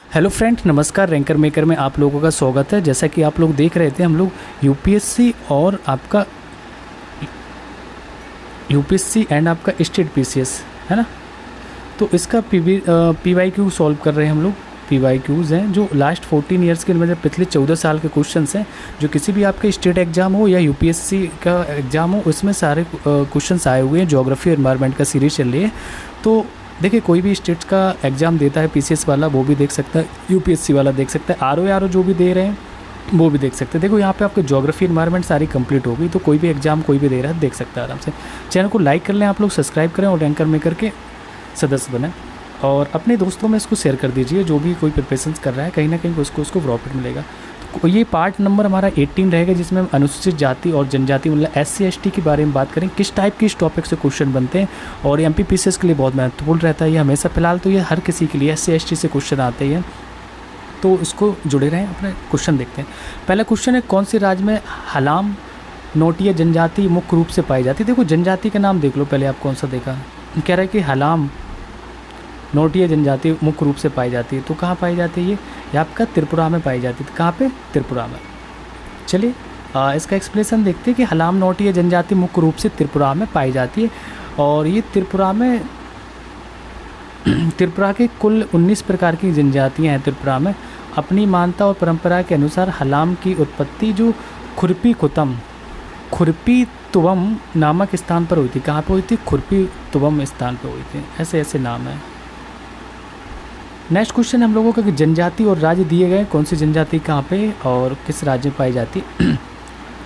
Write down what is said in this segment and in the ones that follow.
Hello friend, नमस्कार। Ranker maker में आप लोगों का स्वागत है। जैसा कि आप लोग देख रहे थे, हम लोग यूपीएससी और आपका यूपीएससी एंड आपका स्टेट पीसीएस है ना, तो इसका पीवाईक्यू सॉल्व कर रहे हैं हम लोग। पीवाईक्यूज़ हैं जो लास्ट 14 ईयर्स के, मतलब पिछले 14 साल के क्वेश्चंस हैं, जो किसी भी आपके स्टेट एग्ज़ाम हो या यूपीएससी का एग्ज़ाम हो, उसमें सारे क्वेश्चंस आए हुए हैं। ज्योग्राफी और एनवायरनमेंट का सीरीज चल रही है। तो देखिए, कोई भी स्टेट का एग्ज़ाम देता है पीसीएस वाला, वो भी देख सकता है, यूपीएससी वाला देख सकता है, आरओ जो भी दे रहे हैं वो भी देख सकते हैं। देखो यहाँ पे आपके ज्योग्राफी एनवायरनमेंट सारी कंप्लीट हो गई, तो कोई भी एग्ज़ाम कोई भी दे रहा है देख सकता है आराम से। चैनल को लाइक कर लें आप लोग, सब्सक्राइब करें और रैंकर मेकर के सदस्य बने, और अपने दोस्तों में इसको शेयर कर दीजिए। जो भी कोई प्रिपरेशन कर रहा है, कहीं ना कहीं उसको प्रॉफिट मिलेगा। तो ये पार्ट नंबर हमारा 18 रहेगा, जिसमें हम अनुसूचित जाति और जनजाति मतलब SC ST के बारे में बात करें, किस टाइप के इस टॉपिक से क्वेश्चन बनते हैं, और MPPCS के लिए बहुत महत्वपूर्ण रहता है ये हमेशा। फिलहाल तो ये हर किसी के लिए SC ST से क्वेश्चन आते हैं, तो इसको जुड़े रहें। अपने क्वेश्चन देखते हैं। पहला क्वेश्चन है, कौन से राज्य में हलाम नोटिया जनजाति मुख्य रूप से पाई जाती है। देखो जनजाति का नाम देख लो पहले, आप कौन सा देखा। कह रहा है कि हलाम नोटिया जनजाति मुख्य रूप से पाई जाती है, तो कहाँ पाई जाती है ये आपका त्रिपुरा में पाई जाती है। कहाँ पे? त्रिपुरा में। चलिए इसका एक्सप्लेनेशन देखते हैं कि हलाम नोटिया जनजाति मुख्य रूप से त्रिपुरा में पाई जाती है, और ये त्रिपुरा में त्रिपुरा के कुल 19 प्रकार की जनजातियाँ हैं। त्रिपुरा में अपनी मान्यता और परंपरा के अनुसार हलाम की उत्पत्ति जो खुरपी तुवम नामक स्थान पर हुई थी। कहाँ पर हुई थी? खुरपी तुवम स्थान पर हुई थी। ऐसे ऐसे नाम है। नेक्स्ट क्वेश्चन हम लोगों का कि जनजाति और राज्य दिए गए, कौन सी जनजाति कहाँ पे और किस राज्य में पाई जाती है।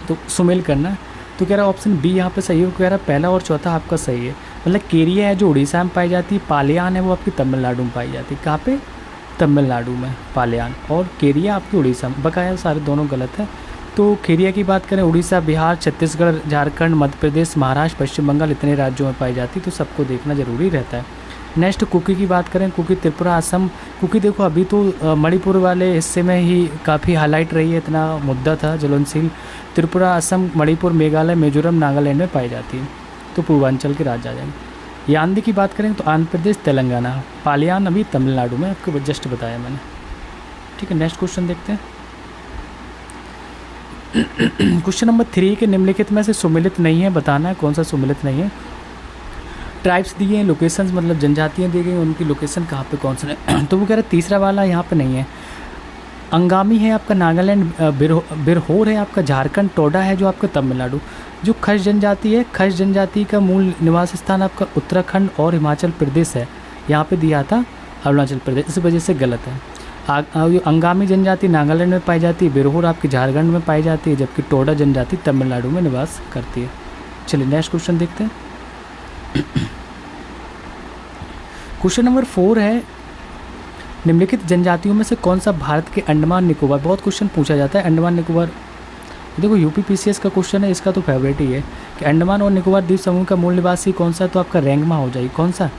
तो सुमेल करना है। तो कह रहा है ऑप्शन बी यहाँ पे सही है। कह रहा है पहला और चौथा आपका सही है। मतलब केरिया है जो उड़ीसा में पाई जाती है, पालियान है वो आपकी तमिलनाडु में पाई जाती है। कहाँ पे? तमिलनाडु में पालियान, और केरिया आपकी उड़ीसा में। बकाया सारे दोनों गलत है। तो केरिया की बात करें, उड़ीसा, बिहार, छत्तीसगढ़, झारखंड, मध्य प्रदेश, महाराष्ट्र, पश्चिम बंगाल, इतने राज्यों में पाई जाती है, तो सबको देखना ज़रूरी रहता है। नेक्स्ट कुकी की बात करें, कुकी त्रिपुरा, असम। कुकी देखो अभी तो मणिपुर वाले हिस्से में ही काफ़ी हाईलाइट रही है, इतना मुद्दा था ज्वलनशील। त्रिपुरा, असम, मणिपुर, मेघालय, मिजोरम, नागालैंड में पाई जाती है, तो पूर्वांचल के राज्य आ जाएंगे। यान्दी की बात करें तो आंध्र प्रदेश, तेलंगाना। पालियान अभी तमिलनाडु में, आपको जस्ट बताया मैंने। ठीक है, नेक्स्ट क्वेश्चन देखते हैं। क्वेश्चन नंबर 3 के निम्नलिखित में से सुमेलित नहीं है, बताना है कौन सा सुमेलित नहीं है। ट्राइब्स दिए हैं, लोकेशंस मतलब जनजातियाँ दी गई, उनकी लोकेशन कहाँ पे कौन सा है। तो वो कह रहे तीसरा वाला यहाँ पे नहीं है। अंगामी है आपका नागालैंड, बिरहोर है आपका झारखंड, टोडा है जो आपका तमिलनाडु। जो खस जनजाति है, खस जनजाति का मूल निवास स्थान आपका उत्तराखंड और हिमाचल प्रदेश है। यहाँ पे दिया था अरुणाचल प्रदेश, इस वजह से गलत है। अंगामी जनजाति नागालैंड में पाई जाती है, बिरहोर आपकी झारखंड में पाई जाती है, जबकि टोडा जनजाति तमिलनाडु में निवास करती है। चलिए नेक्स्ट क्वेश्चन देखते हैं। क्वेश्चन नंबर 4 है, निम्नलिखित जनजातियों में से कौन सा भारत के अंडमान निकोबार। बहुत क्वेश्चन पूछा जाता है अंडमान निकोबार। देखो यूपीपीसीएस का क्वेश्चन है, इसका तो फेवरेट ही है कि अंडमान और निकोबार द्वीप समूह का मूल निवासी कौन सा। तो आपका रेंगमा हो जाएगी। कौन सा?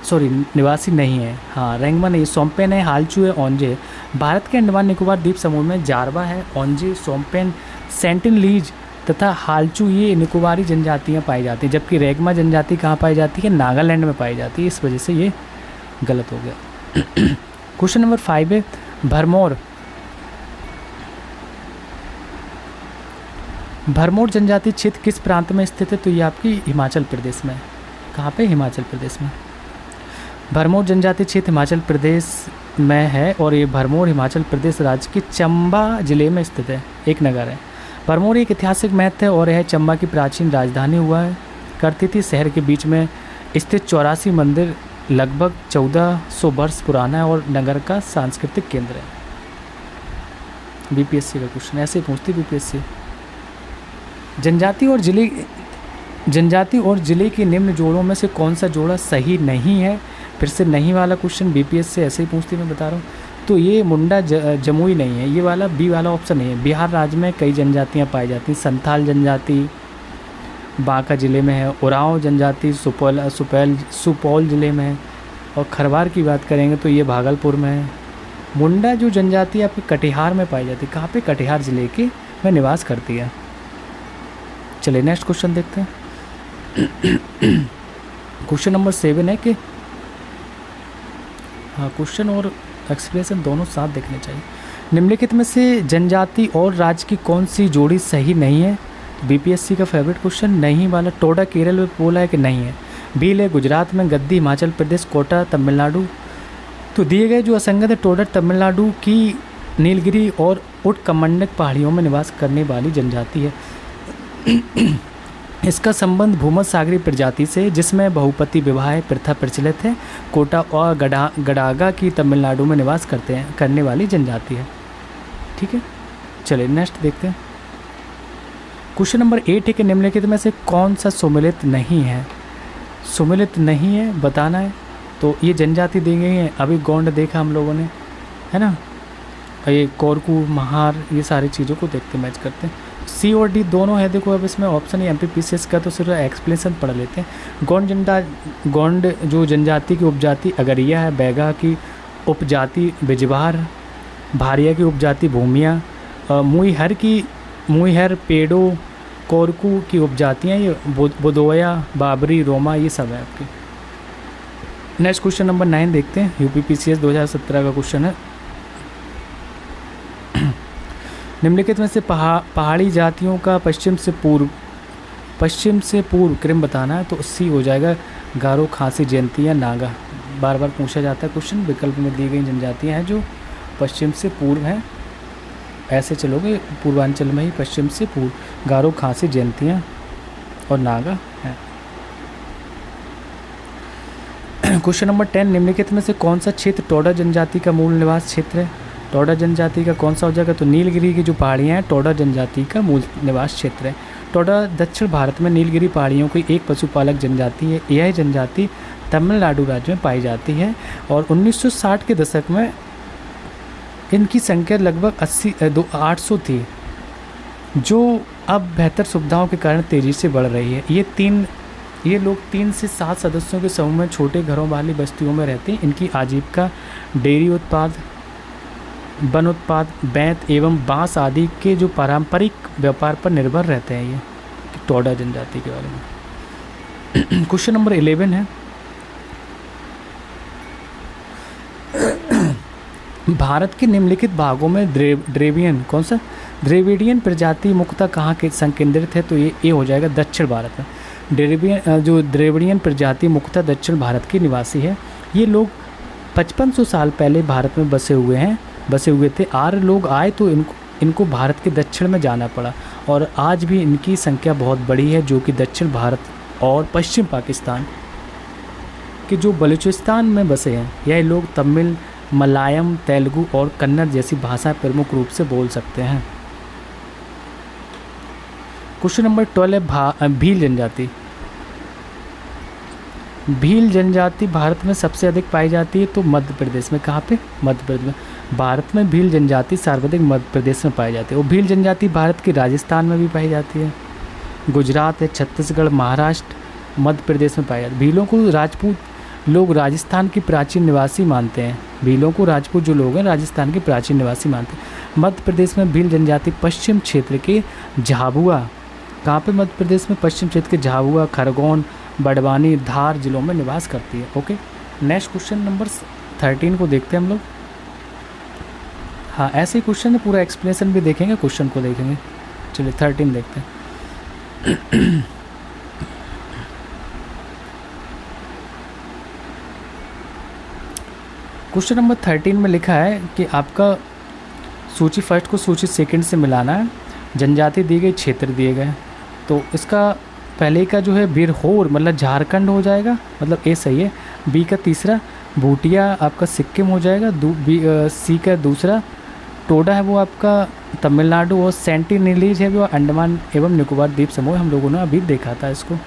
सॉरी, निवासी नहीं है, हाँ रेंगमा नहीं, सोमपेन है, हालचू है, ओंजे। भारत के अंडमान निकोबार द्वीप समूह में जारवा है, ओंजे, सोमपेन, सेंटिनलीज तथा हालचू ये निकोबारी जनजातियाँ पाई जाती हैं, जबकि रेगमा जनजाति कहाँ पाई जाती है? नागालैंड में पाई जाती है, इस वजह से ये गलत हो गया। क्वेश्चन नंबर 5 है, भरमौर जनजाति क्षेत्र किस प्रांत में स्थित है। तो ये आपकी हिमाचल प्रदेश में। कहाँ पे? हिमाचल प्रदेश में। भरमौर जनजाति क्षेत्र हिमाचल प्रदेश में है, और ये भरमौर हिमाचल प्रदेश राज्य के चंबा जिले में स्थित है, एक नगर है। भरमौर एक ऐतिहासिक महत्व है और यह चंबा की प्राचीन राजधानी हुआ करती थी। शहर के बीच में स्थित 84 मंदिर लगभग 1400 वर्ष पुराना है और नगर का सांस्कृतिक केंद्र है। बीपीएससी का क्वेश्चन ऐसे ही पूछती बीपीएससी। जनजाति और जिले के निम्न जोड़ों में से कौन सा जोड़ा सही नहीं है। फिर से नहीं वाला क्वेश्चन बीपीएससी ऐसे ही पूछती, मैं बता रहा हूँ। तो ये मुंडा जमुई नहीं है, ये वाला बी वाला ऑप्शन नहीं है। बिहार राज्य में कई जनजातियाँ पाई जाती हैं। संथाल जनजाति बांका ज़िले में है, उरांव जनजाति सुपौल ज़िले में है, और खरवार की बात करेंगे तो ये भागलपुर में है। मुंडा जो जनजाति आपके कटिहार में पाई जाती है। कहाँ पे? कटिहार ज़िले के में निवास करती है। चलिए नेक्स्ट क्वेश्चन देखते हैं। क्वेश्चन नंबर 7 है कि हाँ क्वेश्चन और एक्सप्रेशन दोनों साथ देखने चाहिए। निम्नलिखित में से जनजाति और राज्य की कौन सी जोड़ी सही नहीं है? बीपीएससी का फेवरेट क्वेश्चन नहीं वाला। टोडा केरल में बोला है कि नहीं है। भील है गुजरात में, गद्दी हिमाचल प्रदेश, कोटा तमिलनाडु। तो दिए गए जो असंगत है, टोडा तमिलनाडु की नीलगिरी और उटकमंडक पहाड़ियों में निवास करने वाली जनजाति है। इसका संबंध भूमध्य सागरीय प्रजाति से, जिसमें बहुपति विवाह प्रथा प्रचलित है। कोटा और गडागा की तमिलनाडु में निवास करने वाली जनजाति है। ठीक है, चलिए नेक्स्ट देखते हैं। क्वेश्चन नंबर 8 है कि निम्नलिखित में से कौन सा सुमेलित नहीं है? सुमेलित नहीं है बताना है। तो ये जनजाति दी गई है, अभी गोंड देखा हम लोगों ने, है ना, ये कोरकू, महार, ये सारी चीज़ों को देखते मैच करते हैं। सी और डी दोनों है। देखो अब इसमें ऑप्शन है एमपीपीसीएस का, तो सिर्फ एक्सप्लेनेशन पढ़ लेते हैं। गोंड जो जनजाति की उपजाति अगरिया है, बैगा की उपजाति बिजवार, भारिया की उपजाति भूमिया, मुईहर, पेड़ो, कोरकू की उपजातियाँ ये बुदोया, बाबरी, रोमा, ये सब है आपके। नेक्स्ट क्वेश्चन नंबर 9 देखते हैं। यूपीपीसीएस 2017 का क्वेश्चन है। निम्नलिखित में से पहाड़ी जातियों का पश्चिम से पूर्व क्रम बताना है। तो सी हो जाएगा, गारो, खासी, जयंती या नागा। बार बार पूछा जाता है क्वेश्चन। विकल्प में दी गई जनजातियां हैं जो पश्चिम से पूर्व हैं। ऐसे चलोगे पूर्वांचल में ही पश्चिम से पूर्व, गारो, खासी, जयंतियाँ और नागा हैं। क्वेश्चन नंबर 10, निम्नलिखित में से कौन सा क्षेत्र टोडा जनजाति का मूल निवास क्षेत्र है? टोडा जनजाति का कौन सा हो जाएगा? तो नीलगिरी की जो पहाड़ियाँ हैं टोडा जनजाति का मूल निवास क्षेत्र है। टोडा दक्षिण भारत में नीलगिरी पहाड़ियों की एक पशुपालक जनजाति है। यह जनजाति तमिलनाडु राज्य में पाई जाती है और 1960 के दशक में इनकी संख्या लगभग 800 थी, जो अब बेहतर सुविधाओं के कारण तेज़ी से बढ़ रही है। ये लोग 3 से 7 सदस्यों के समूह में छोटे घरों वाली बस्तियों में रहते हैं। इनकी आजीविका डेयरी उत्पाद, वन उत्पाद, बैंत एवं बांस आदि के जो पारंपरिक व्यापार पर निर्भर रहते हैं। ये टोडा जनजाति के बारे में। क्वेश्चन नंबर 11 है, भारत के निम्नलिखित भागों में द्रविडियन प्रजाति मुख्यतः कहाँ के संकेंद्रित है? तो ये हो जाएगा दक्षिण भारत में। द्रविडियन प्रजाति मुख्यतः दक्षिण भारत के निवासी है। ये लोग 5500 साल पहले भारत में बसे हुए थे। आर्य लोग आए तो इनको भारत के दक्षिण में जाना पड़ा और आज भी इनकी संख्या बहुत बड़ी है, जो कि दक्षिण भारत और पश्चिम पाकिस्तान के जो बलूचिस्तान में बसे हैं। यह लोग तमिल, मलयालम, तेलुगु और कन्नड़ जैसी भाषाएं प्रमुख रूप से बोल सकते हैं। क्वेश्चन नंबर 12 है भील जनजाति। भील जनजाति भारत में सबसे अधिक पाई जाती है। तो मध्य प्रदेश में। कहाँ पे? मध्य प्रदेश में। भारत में भील जनजाति सर्वाधिक मध्य प्रदेश में पाई जाती है। और भील जनजाति भारत के राजस्थान में भी पाई जाती है, गुजरात है, छत्तीसगढ़, महाराष्ट्र, मध्य प्रदेश में पाई जाती है। भीलों को राजपूत लोग राजस्थान की प्राचीन निवासी मानते हैं। भीलों को राजपूत जो लोग हैं राजस्थान के प्राचीन निवासी मानते हैं। मध्य प्रदेश में भील जनजाति पश्चिम क्षेत्र के झाबुआ, कहाँ पे? मध्य प्रदेश में पश्चिम क्षेत्र के झाबुआ, खरगोन, बड़वानी, धार जिलों में निवास करती है। ओके, नेक्स्ट क्वेश्चन नंबर 13 को देखते हैं हम लोग। हाँ, ऐसे ही क्वेश्चन है, पूरा एक्सप्लेनेशन भी देखेंगे, क्वेश्चन को देखेंगे। चलिए 13 देखते हैं। क्वेश्चन नंबर 13 में लिखा है कि आपका सूची फर्स्ट को सूची सेकंड से मिलाना है। जनजाति दी गई, क्षेत्र दिए गए। तो इसका पहले का जो है बिरहोर मतलब झारखंड हो जाएगा, मतलब ए सही है। बी का तीसरा भूटिया आपका सिक्किम हो जाएगा। सी का दूसरा टोडा है वो आपका तमिलनाडु, और सेंटिनेलीज है वो अंडमान एवं निकोबार द्वीप समूह। हम लोगों ने अभी देखा था इसको।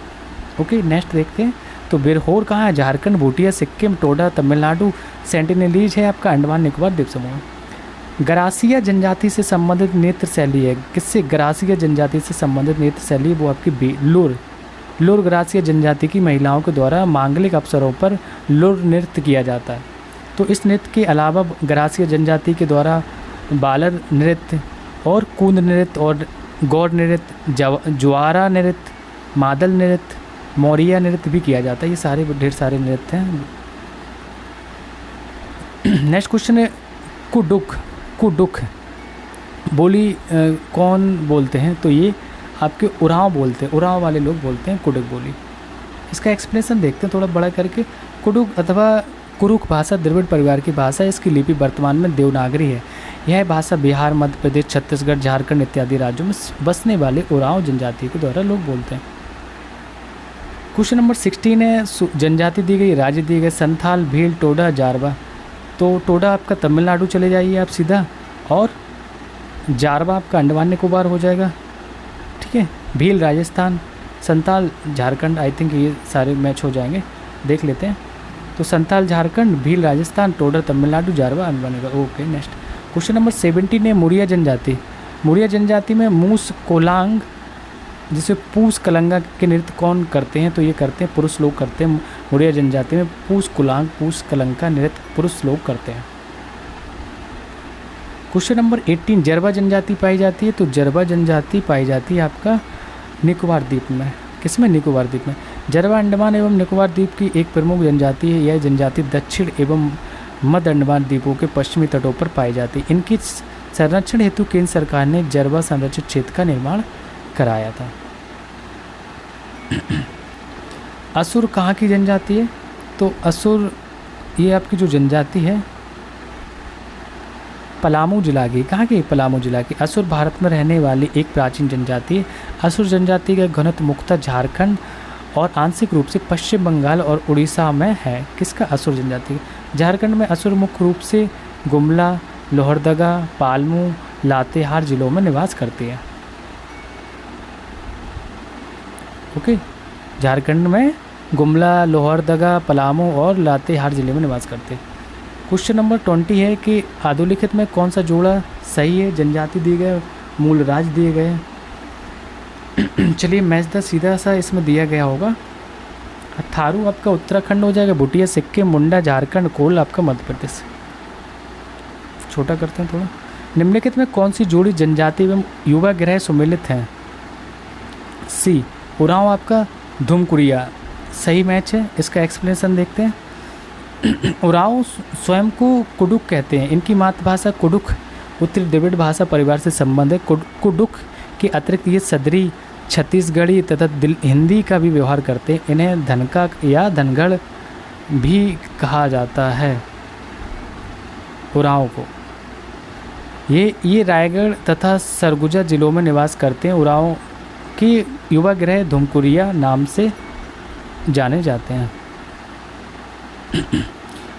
ओके, नेक्स्ट देखते हैं। तो बिरहोर कहाँ है? झारखंड, भूटिया सिक्किम, टोडा तमिलनाडु, सेंटिनेलीज है आपका अंडमान निकोबार द्वीप समूह। गरासिया जनजाति से संबंधित नृत्य शैली है। किससे? गरासिया जनजाति से संबंधित नृत्य शैली वो आपकी लुर गरासिया जनजाति की महिलाओं के द्वारा मांगलिक अवसरों पर लुर नृत्य किया जाता है। तो इस नृत्य के अलावा गरासिया जनजाति के द्वारा बालर नृत्य और कूंद नृत्य और गौर नृत्य, ज्वारा नृत्य, मादल नृत्य, मौरिया नृत्य भी किया जाता है। ये सारे ढेर सारे नृत्य हैं। नेक्स्ट क्वेश्चन है कुडुक। कुडुक बोली कौन बोलते हैं? तो ये आपके उरांव बोलते हैं, उरांव वाले लोग बोलते हैं कुडुक बोली। इसका एक्सप्लेनेशन देखते हैं थोड़ा बड़ा करके। कुडुक अथवा कुरुक भाषा द्रविड़ परिवार की भाषा है। इसकी लिपि वर्तमान में देवनागरी है। यह भाषा बिहार, मध्य प्रदेश, छत्तीसगढ़, झारखंड इत्यादि राज्यों में बसने वाले उरांव जनजाति के द्वारा लोग बोलते हैं। क्वेश्चन नंबर 16 है, जनजाति दी गई, राज्य दिए गए, संथाल, भील, टोडा, जारवा। तो टोडा आपका तमिलनाडु चले जाइए आप सीधा, और जारवा आपका अंडमान निकोबार हो जाएगा, ठीक है। भील राजस्थान, संथाल झारखंड, आई थिंक ये सारे मैच हो जाएंगे, देख लेते हैं। तो Santhal Jharkhand, Bhil Rajasthan, Toda Tamil Nadu, Jarawa Andaman Nicobar. Okay, next question number 17 है, मुरिया जनजाति। मुरिया जनजाति में मूस कोलांग, जिसे पूस कलंगा के नृत्य कौन करते हैं? तो ये करते हैं पुरुष लोग करते हैं। मुरिया जनजाति में पूस कुलांग, पूस कलंगा नृत्य पुरुष लोग करते हैं। क्वेश्चन नंबर 18, जरवा जनजाति पाई जाती है। तो जरवा जनजाति पाई जाती है आपका निकोबार द्वीप में। किसमें? निकोबार द्वीप में। जरवा अंडमान एवं निकोबार द्वीप की एक प्रमुख जनजाति है। यह जनजाति दक्षिण एवं मध्य अंडमान द्वीपों के पश्चिमी तटों पर पाई जाती है। इनकी संरक्षण हेतु केंद्र सरकार ने जरवा संरक्षित क्षेत्र का निर्माण कराया था। असुर कहाँ की जनजाति है? तो असुर ये आपकी जो जनजाति है पलामू जिला की। कहाँ की? पलामू जिला की। असुर भारत में रहने वाली एक प्राचीन जनजाति है। असुर जनजाति का घनत्व मुख्यतः झारखंड और आंशिक रूप से पश्चिम बंगाल और उड़ीसा में है। किसका? असुर जनजाति। झारखंड में असुर मुख्य रूप से गुमला, लोहरदगा, पालमू, लातेहार जिलों में निवास करती है। ओके, झारखंड में गुमला, लोहरदगा, पलामू और लातेहार जिले में निवास करते हैं। क्वेश्चन नंबर 20 है कि आधुलिखित में कौन सा जोड़ा सही है? जनजाति दिए गए, मूल राज्य दिए गए। चलिए मैच द सीधा सा इसमें दिया गया होगा। थारू आपका उत्तराखंड हो जाएगा, भूटिया सिक्किम, मुंडा झारखंड, कोल आपका मध्य प्रदेश। छोटा करते हैं थोड़ा। निम्नलिखित में कौन सी जोड़ी जनजाति एवं युवा ग्रह सम्मिलित हैं? सी उरांव आपका धुमकुरिया सही मैच है। इसका एक्सप्लेनेशन देखते हैं। उरांव स्वयं को कुडुक कहते हैं। इनकी मातृभाषा कुडुक उत्तरी द्रविड़ भाषा परिवार से संबंध है। कुडुक के अतिरिक्त ये सदरी, छत्तीसगढ़ी तथा हिंदी का भी व्यवहार करते हैं। इन्हें धनका या धनगढ़ भी कहा जाता है। उरांव को ये रायगढ़ तथा सरगुजा जिलों में निवास करते हैं। उरांव की युवा ग्रह धुमकुरिया नाम से जाने जाते हैं।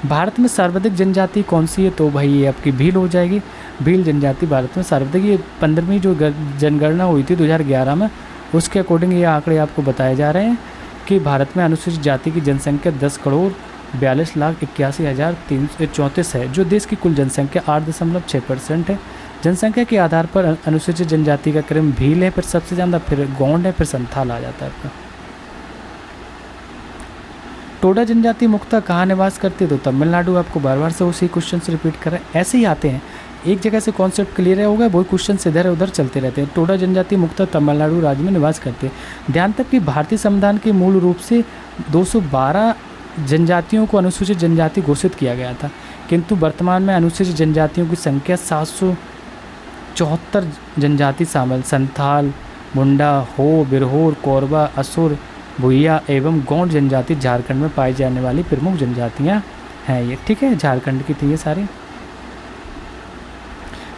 भारत में सर्वाधिक जनजाति कौन सी है? तो भाई ये आपकी भील हो जाएगी। भील जनजाति भारत में सर्वाधिक, ये 15वीं जो जनगणना हुई थी 2011 में, उसके अकॉर्डिंग ये आंकड़े आपको बताए जा रहे हैं कि भारत में अनुसूचित जाति की जनसंख्या 10,42,81,334 है, जो देश की कुल जनसंख्या 8.6% है। जनसंख्या के आधार पर अनुसूचित जनजाति का क्रम भील है, फिर सबसे ज़्यादा, फिर गोंड है, फिर संथाल आ जाता है आपका। टोडा जनजाति मुख्यतः कहाँ निवास करती है? तो तमिलनाडु। आपको बार बार से उसी क्वेश्चन से रिपीट कर रहे हैं, ऐसे ही आते हैं, एक जगह से कॉन्सेप्ट क्लियर होगा, वही क्वेश्चन से इधर उधर चलते रहते हैं। टोडा जनजाति मुख्यतः तमिलनाडु राज्य में निवास करते हैं। ध्यान तक कि भारतीय संविधान के मूल रूप से 212 जनजातियों को अनुसूचित जनजाति घोषित किया गया था, किंतु वर्तमान में अनुसूचित जनजातियों की संख्या 774 जनजाति शामिल संथाल, मुंडा, हो, बिरहोर, कोरबा, असुर, भुइया एवं गोंड जनजाति झारखंड में पाई जाने वाली प्रमुख जनजातियां हैं ये। ठीक है, झारखंड की थी ये सारी।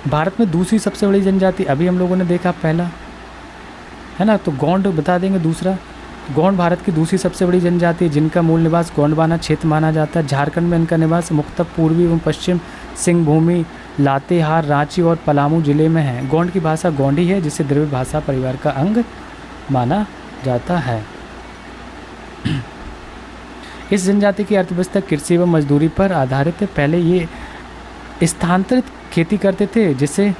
भारत में दूसरी सबसे बड़ी जनजाति अभी हम लोगों ने देखा पहला, है ना, तो गोंड बता देंगे दूसरा। गोंड भारत की दूसरी सबसे बड़ी जनजाति है, जिनका मूल निवास गोंडवाना क्षेत्र माना जाता है। झारखंड में इनका निवास मुख्यतः पूर्वी एवं पश्चिम सिंहभूमि, लातेहार, रांची और पलामू जिले में है। गोंड की भाषा गोंडी है, जिसे द्रविड़ भाषा परिवार का अंग माना जाता है। इस जनजाति की अर्थव्यवस्था कृषि एवं मजदूरी पर आधारित है। पहले ये स्थानांतरित खेती करते थे, जिसे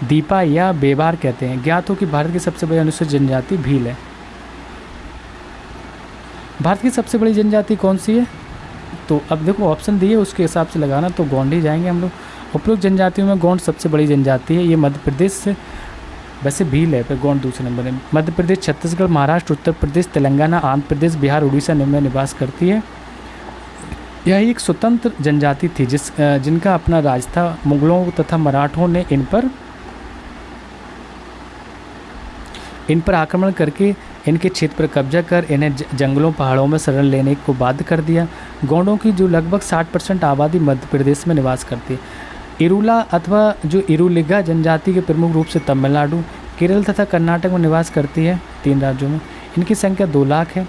दीपा या बेबार कहते हैं। ज्ञात हो कि भारत की सबसे बड़ी अनुसूचित जनजाति भील है। भारत की सबसे बड़ी जनजाति कौन सी है? तो अब देखो ऑप्शन दिए, उसके हिसाब से लगाना, तो गोंड ही जाएंगे हम लोग। उपरोक्त जनजातियों में गोंड सबसे बड़ी जनजाति है। ये मध्य प्रदेश से, वैसे भील है, फिर गोंड दूसरे नंबर है। मध्य प्रदेश, छत्तीसगढ़, महाराष्ट्र, उत्तर प्रदेश, तेलंगाना, आंध्र प्रदेश, बिहार, उड़ीसा में निवास करती है। यह एक स्वतंत्र जनजाति थी जिनका अपना राज था। मुगलों तथा मराठों ने इन पर आक्रमण करके इनके क्षेत्र पर कब्जा कर इन्हें जंगलों पहाड़ों में शरण लेने को बाध्य कर दिया। गोंडों की जो लगभग 60% आबादी मध्य प्रदेश में निवास करती है। इरूला अथवा जो इरुलिगा जनजाति के प्रमुख रूप से तमिलनाडु, केरल तथा कर्नाटक में निवास करती है, 3 राज्यों में। इनकी संख्या 2 लाख है।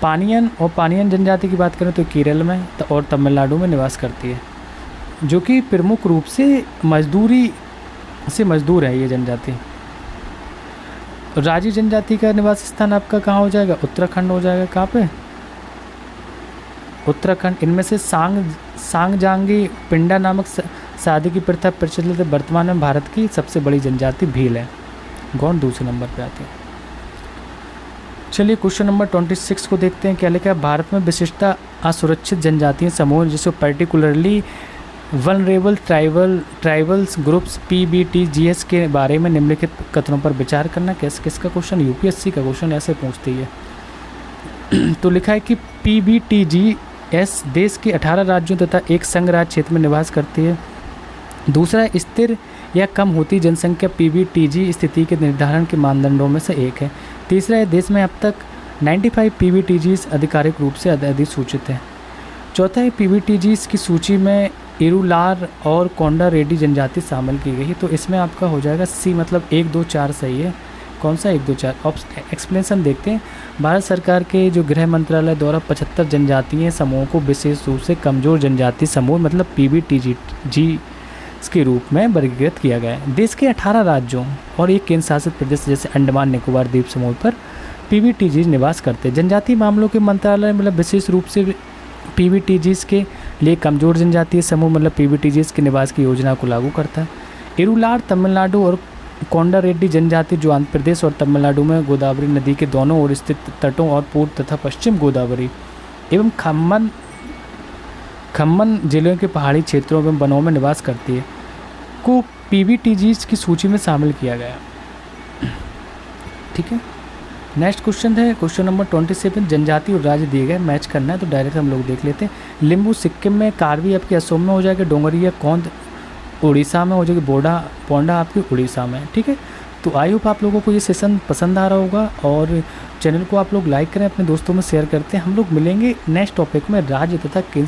पानियन जनजाति की बात करें तो केरल में और तमिलनाडु में निवास करती है, जो कि प्रमुख रूप से मजदूर है ये जनजाति। राजी जनजाति का निवास स्थान आपका कहाँ हो जाएगा? उत्तराखंड हो जाएगा। कहाँ पे? उत्तराखंड। इनमें से सांगजांगी पिंडा नामक शादी की प्रथा प्रचलित है। वर्तमान में भारत की सबसे बड़ी जनजाति भील है। गौंड दूसरे नंबर पे आते हैं। चलिए क्वेश्चन नंबर 26 को देखते हैं, क्या लिखा है। भारत में विशिष्टता असुरक्षित जनजातीय समूह जिसको particularly vulnerable tribals groups PBTGS के बारे में निम्नलिखित कथनों पर विचार करना। किसका क्वेश्चन? UPSC का क्वेश्चन ऐसे पूछती है। तो लिखा है कि PBTGS देश के 18 राज्यों तथा एक संघ राज्य क्षेत्र में निवास करती है। दूसरा, स्थिर या कम होती जनसंख्या PBTG स्थिति के निर्धारण के मानदंडों में से एक है। तीसरा है, देश में अब तक 95 PBTGs आधिकारिक रूप से अधिसूचित है। चौथा है, PBTGs की सूची में इरुलार और कोंडा रेड्डी जनजाति शामिल की गई है। तो इसमें आपका हो जाएगा C, मतलब 1, 2, 4 सही है। कौन सा 1, 2, 4? एक्सप्लेनेशन देखते हैं। भारत सरकार के जो गृह मंत्रालय द्वारा 75 जनजातीय समूहों को विशेष रूप से कमज़ोर जनजाति समूह मतलब PBTG के रूप में वर्गीकृत किया गया है। देश के 18 राज्यों और एक केंद्र शासित प्रदेश जैसे अंडमान निकोबार द्वीप समूह पर PBTG निवास करते हैं। जनजातीय मामलों के मंत्रालय मतलब विशेष रूप से PBTGs के लिए कमज़ोर जनजातीय समूह मतलब PBTGs के निवास की योजना को लागू करता है। इरुलार तमिलनाडु और कोंडा रेड्डी जनजाति जो आंध्र प्रदेश और तमिलनाडु में गोदावरी नदी के दोनों ओर स्थित तटों और पूर्व तथा पश्चिम गोदावरी एवं खम्मन जिलों के पहाड़ी क्षेत्रों में वनों में निवास करती है, को PBTGs की सूची में शामिल किया गया। ठीक है। नेक्स्ट क्वेश्चन है क्वेश्चन नंबर 27। जनजाति और राज्य दिए गए, मैच करना है तो डायरेक्ट हम लोग देख लेते हैं। लिम्बू सिक्किम में, कार्बी आपके असम में हो जाएगा, डोंगरिया कौंद उड़ीसा में हो जाएगी, पोंडा आपकी उड़ीसा में। ठीक है। तो आई होप आप लोगों को ये सेशन पसंद आ रहा होगा और चैनल को आप लोग लाइक करें, अपने दोस्तों में शेयर करते हैं। हम लोग मिलेंगे नेक्स्ट टॉपिक में राज्य तथा केंद्र